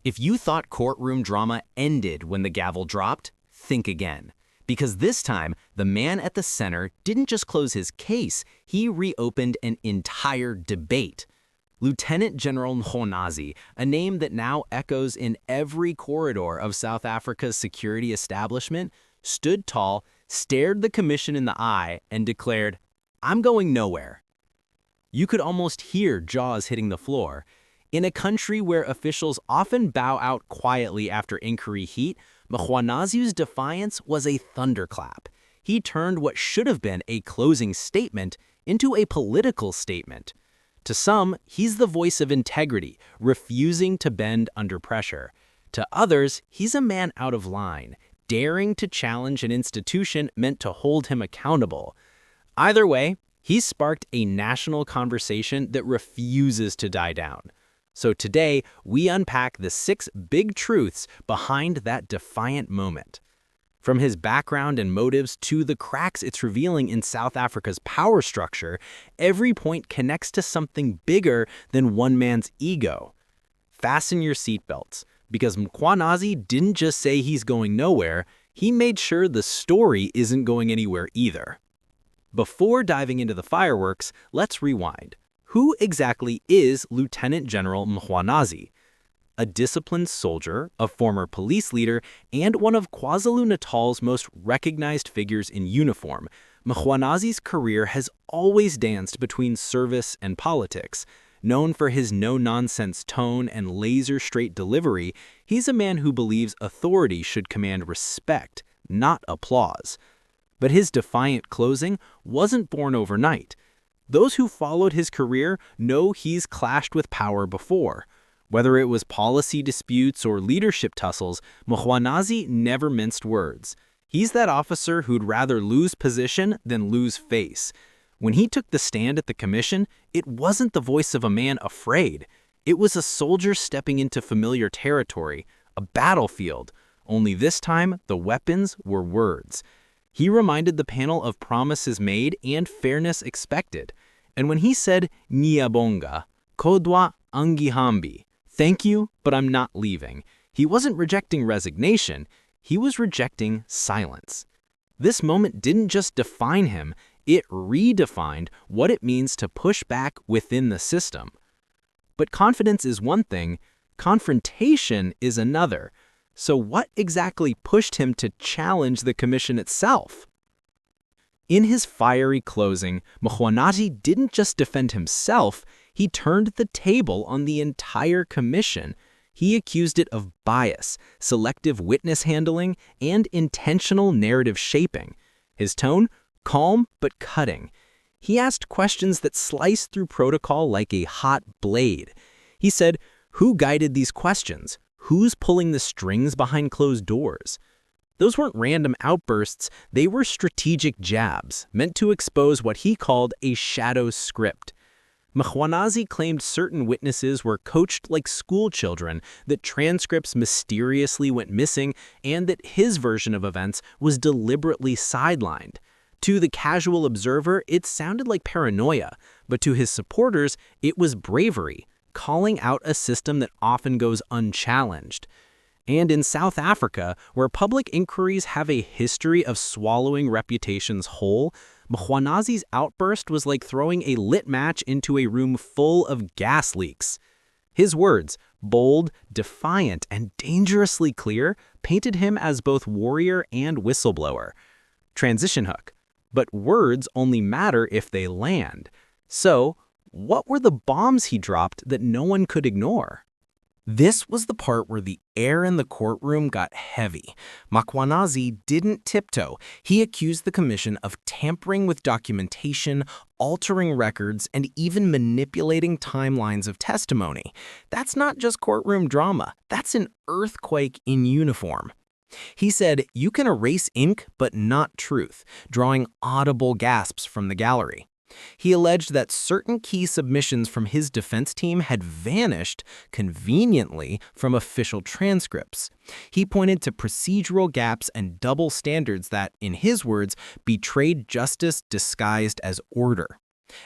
If you thought courtroom drama ended when the gavel dropped, think again. Because this time, the man at the center didn't just close his case, he reopened an entire debate. Lieutenant General Mkhwanazi, a name that now echoes in every corridor of South Africa's security establishment, stood tall, stared the commission in the eye, and declared, "I'm going nowhere." You could almost hear jaws hitting the floor. In a country where officials often bow out quietly after inquiry heat, Mkhwanazi's defiance was a thunderclap. He turned what should have been a closing statement into a political statement. To some, he's the voice of integrity, refusing to bend under pressure. To others, he's a man out of line, daring to challenge an institution meant to hold him accountable. Either way, he's sparked a national conversation that refuses to die down. So today, we unpack the 6 big truths behind that defiant moment. From his background and motives to the cracks it's revealing in South Africa's power structure, every point connects to something bigger than one man's ego. Fasten your seatbelts, because Mkhwanazi didn't just say he's going nowhere, he made sure the story isn't going anywhere either. Before diving into the fireworks, let's rewind. Who exactly is Lieutenant General Mkhwanazi? A disciplined soldier, a former police leader, and one of KwaZulu-Natal's most recognized figures in uniform, Mkhwanazi's career has always danced between service and politics. Known for his no-nonsense tone and laser-straight delivery, he's a man who believes authority should command respect, not applause. But his defiant closing wasn't born overnight. Those who followed his career know he's clashed with power before. Whether it was policy disputes or leadership tussles, Mkhwanazi never minced words. He's that officer who'd rather lose position than lose face. When he took the stand at the commission, it wasn't the voice of a man afraid. It was a soldier stepping into familiar territory, a battlefield. Only this time, the weapons were words. He reminded the panel of promises made and fairness expected. And when he said, "Ngiyabonga, kodwa angihambi," thank you, but I'm not leaving, he wasn't rejecting resignation, he was rejecting silence. This moment didn't just define him, it redefined what it means to push back within the system. But confidence is one thing, confrontation is another. So what exactly pushed him to challenge the commission itself? In his fiery closing, Mkhwanazi didn't just defend himself, he turned the table on the entire commission. He accused it of bias, selective witness handling, and intentional narrative shaping. His tone? Calm but cutting. He asked questions that sliced through protocol like a hot blade. He said, "Who guided these questions? Who's pulling the strings behind closed doors?" Those weren't random outbursts, they were strategic jabs, meant to expose what he called a shadow script. Mkhwanazi claimed certain witnesses were coached like school children, that transcripts mysteriously went missing, and that his version of events was deliberately sidelined. To the casual observer, it sounded like paranoia, but to his supporters, it was bravery, calling out a system that often goes unchallenged. And in South Africa, where public inquiries have a history of swallowing reputations whole, Mkhwanazi's outburst was like throwing a lit match into a room full of gas leaks. His words, bold, defiant, and dangerously clear, painted him as both warrior and whistleblower. Transition hook. But words only matter if they land. So, what were the bombs he dropped that no one could ignore? This was the part where the air in the courtroom got heavy. Mkhwanazi didn't tiptoe. He accused the commission of tampering with documentation, altering records, and even manipulating timelines of testimony. That's not just courtroom drama. That's an earthquake in uniform. He said, "You can erase ink, but not truth," drawing audible gasps from the gallery. He alleged that certain key submissions from his defense team had vanished conveniently from official transcripts. He pointed to procedural gaps and double standards that, in his words, betrayed justice disguised as order.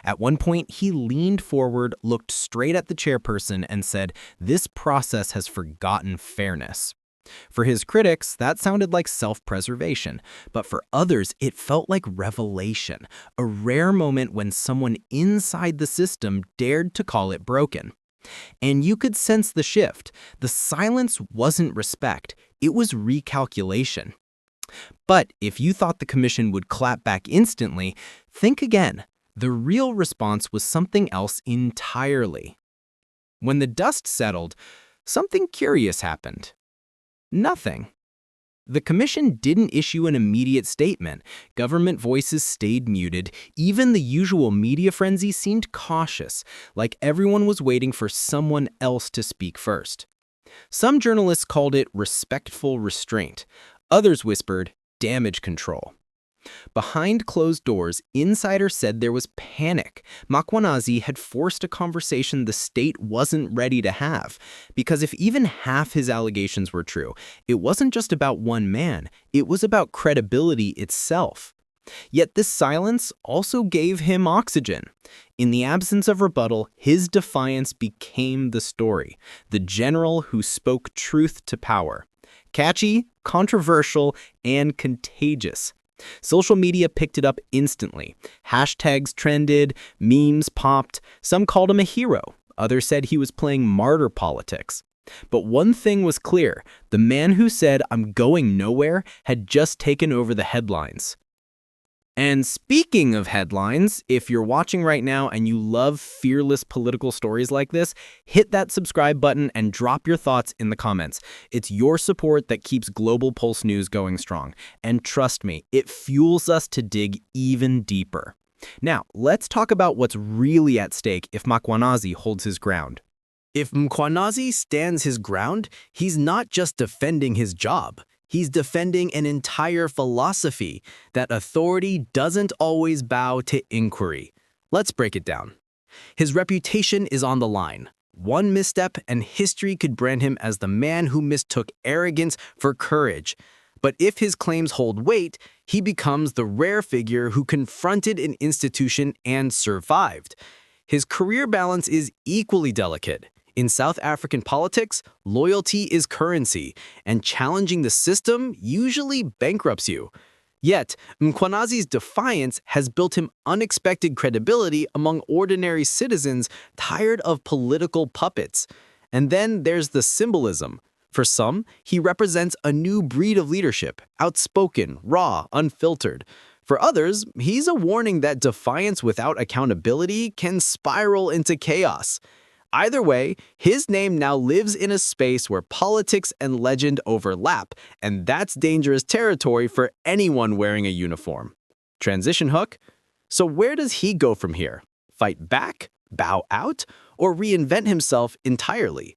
At one point, he leaned forward, looked straight at the chairperson, and said, "This process has forgotten fairness." For his critics, that sounded like self-preservation, but for others, it felt like revelation, a rare moment when someone inside the system dared to call it broken. And you could sense the shift. The silence wasn't respect, it was recalculation. But if you thought the commission would clap back instantly, think again. The real response was something else entirely. When the dust settled, something curious happened. Nothing. The commission didn't issue an immediate statement. Government voices stayed muted. Even the usual media frenzy seemed cautious, like everyone was waiting for someone else to speak first. Some journalists called it respectful restraint. Others whispered damage control. Behind closed doors, insiders said there was panic. Mkhwanazi had forced a conversation the state wasn't ready to have. Because if even half his allegations were true, it wasn't just about one man, it was about credibility itself. Yet this silence also gave him oxygen. In the absence of rebuttal, his defiance became the story, the general who spoke truth to power. Catchy, controversial, and contagious. Social media picked it up instantly. Hashtags trended, memes popped. Some called him a hero. Others said he was playing martyr politics. But one thing was clear. The man who said, "I'm going nowhere," had just taken over the headlines. And speaking of headlines, if you're watching right now and you love fearless political stories like this, hit that subscribe button and drop your thoughts in the comments. It's your support that keeps Global Pulse News going strong. And trust me, it fuels us to dig even deeper. Now, let's talk about what's really at stake if Mkhwanazi holds his ground. If Mkhwanazi stands his ground, he's not just defending his job. He's defending an entire philosophy that authority doesn't always bow to inquiry. Let's break it down. His reputation is on the line. One misstep and history could brand him as the man who mistook arrogance for courage. But if his claims hold weight, he becomes the rare figure who confronted an institution and survived. His career balance is equally delicate. In South African politics, loyalty is currency, and challenging the system usually bankrupts you. Yet, Mkhwanazi's defiance has built him unexpected credibility among ordinary citizens tired of political puppets. And then there's the symbolism. For some, he represents a new breed of leadership, outspoken, raw, unfiltered. For others, he's a warning that defiance without accountability can spiral into chaos. Either way, his name now lives in a space where politics and legend overlap, and that's dangerous territory for anyone wearing a uniform. Transition hook? So where does he go from here? Fight back? Bow out? Or reinvent himself entirely?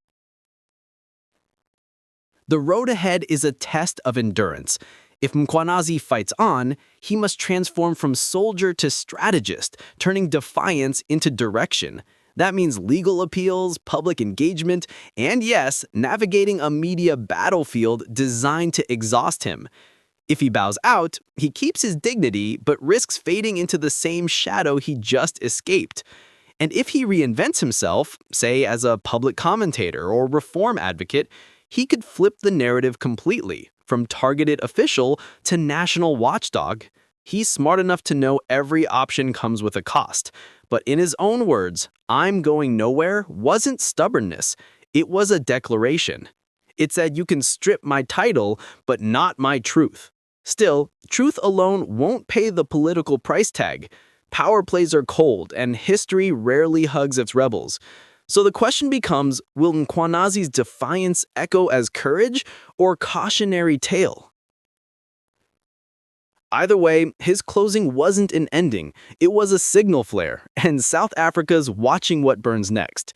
The road ahead is a test of endurance. If Mkhwanazi fights on, he must transform from soldier to strategist, turning defiance into direction. That means legal appeals, public engagement, and yes, navigating a media battlefield designed to exhaust him. If he bows out, he keeps his dignity but risks fading into the same shadow he just escaped. And if he reinvents himself, say as a public commentator or reform advocate, he could flip the narrative completely, from targeted official to national watchdog. He's smart enough to know every option comes with a cost. But in his own words, "I'm going nowhere" wasn't stubbornness. It was a declaration. It said, you can strip my title, but not my truth. Still, truth alone won't pay the political price tag. Power plays are cold, and history rarely hugs its rebels. So the question becomes, will Mkhwanazi's defiance echo as courage or cautionary tale? Either way, his closing wasn't an ending. It was a signal flare, and South Africa's watching what burns next.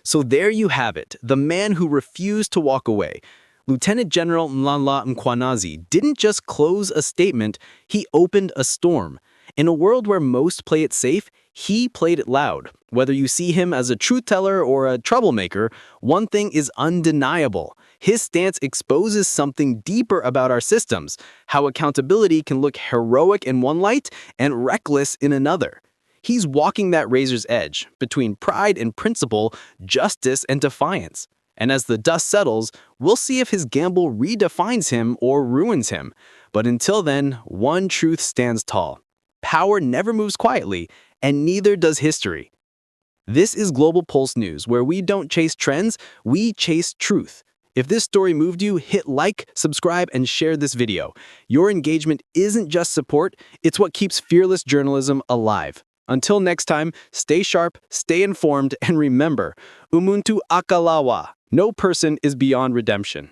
So there you have it, the man who refused to walk away. Lieutenant General Nhlanhla Mkhwanazi didn't just close a statement, he opened a storm. In a world where most play it safe, he played it loud. Whether you see him as a truth teller or a troublemaker, one thing is undeniable. His stance exposes something deeper about our systems, how accountability can look heroic in one light and reckless in another. He's walking that razor's edge between pride and principle, justice and defiance. And as the dust settles, we'll see if his gamble redefines him or ruins him. But until then, one truth stands tall. Power never moves quietly, and neither does history. This is Global Pulse News, where we don't chase trends, we chase truth. If this story moved you, hit like, subscribe, and share this video. Your engagement isn't just support, it's what keeps fearless journalism alive. Until next time, stay sharp, stay informed, and remember, Umuntu akalawa. No person is beyond redemption.